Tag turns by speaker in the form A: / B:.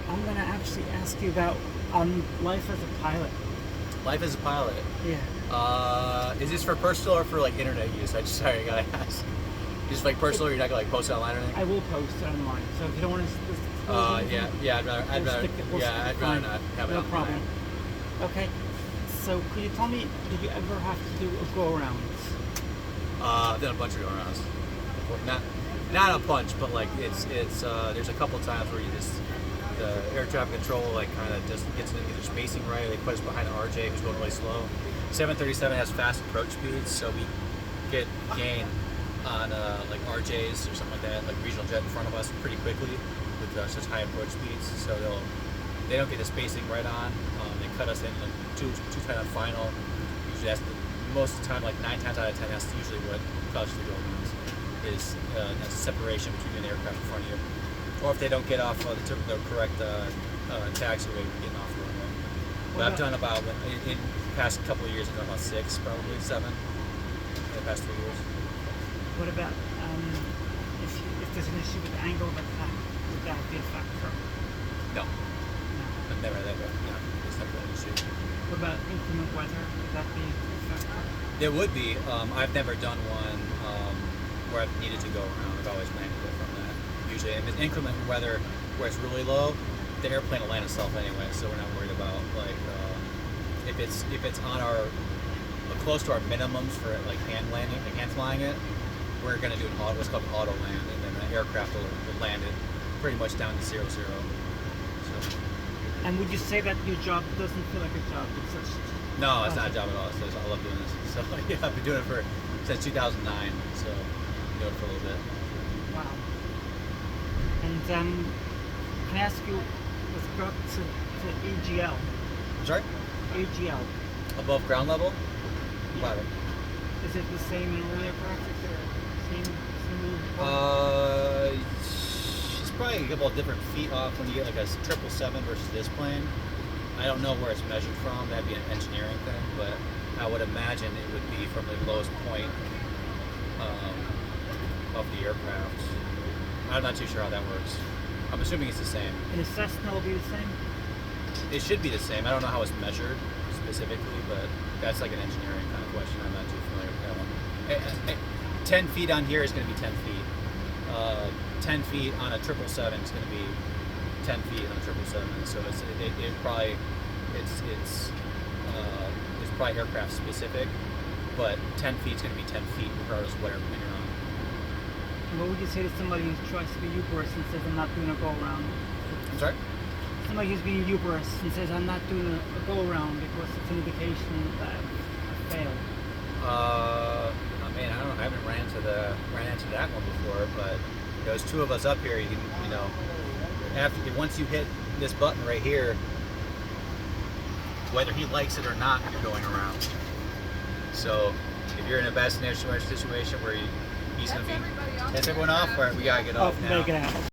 A: I'm gonna actually ask you about life as a pilot.
B: Life as a pilot.
A: Yeah.
B: Is this for personal or for like internet use? Sorry, I gotta ask. Just like personal, you're not gonna like post it online or anything?
A: I will post it online. So if you don't want to,
B: I'd rather not have it
A: no
B: online.
A: problem. Okay. So could you tell me, did you ever have to do a go around?
B: I've done a bunch of go-arounds. Not a bunch, but like it's there's a couple times where you just the air traffic control like kind of just gets into their spacing right. They put us behind the RJ who's going really slow. 737 has fast approach speeds, so we get gain on like RJs or something like that, like regional jet in front of us pretty quickly with such high approach speeds. So they don't get the spacing right on. They cut us in like two times on final. Usually most of the time, like 9 times out of 10, that's usually what causes the go-arounds. Is that's a separation between the aircraft in front of you, or if they don't get off the correct taxiway, we're getting off the runway. But I've done about in the past couple of years, I've done about 6, probably 7 in the past 3 years.
A: What about if there's an issue with angle of attack? Would that be a factor?
B: No,
A: No.
B: I've never had that. No, it's never been an issue.
A: What about inclement weather? Would that be a factor?
B: There would be. I've never done one where I've needed to go around. I've always landed it from that. Usually, if it's inclement weather where it's really low, the airplane will land itself anyway, so we're not worried about like if it's on our close to our minimums for like hand landing, like hand flying it. We're going to do what's called an auto land, and then the aircraft will land it pretty much down to 0-0. So.
A: And would you say that your job doesn't feel like a job? It's such
B: No, it's not a job at all. I love doing this. So yeah, I've been doing it since 2009. So I've been doing it for a little bit.
A: Wow. And can I ask you with regard to AGL?
B: I'm sorry?
A: AGL.
B: Above ground level?
A: Yeah.
B: Private.
A: Is it the same in all aircraft? Same
B: It's probably a couple of different feet off when you get like a 777 versus this plane. I don't know where it's measured from. That'd be an engineering thing, but I would imagine it would be from the lowest point of the aircraft. I'm not too sure how that works. I'm assuming it's the same.
A: And the Cessna will be the same?
B: It should be the same. I don't know how it's measured specifically, but that's like an engineering kind of question. I'm not too familiar with that one. 10 feet on here is going to be 10 feet. 10 feet on a 777 is going to be 10 feet on a 777. So it's probably aircraft specific, but 10 feet is going to be 10 feet regardless of what airplane you're on.
A: What would you say to somebody who tries to be Uberist and says, I'm not doing a go-around?
B: I'm sorry?
A: Somebody who's being Uberist and says, I'm not doing a go-around because it's an indication that I failed.
B: I mean, I don't know. I haven't ran into that one before, but there's 2 of us up here. You know, once you hit this button right here, whether he likes it or not, you're going around. So if you're in a bad situation where he's going to be, that's everyone off. All right, we gotta get off now.
A: Make it out.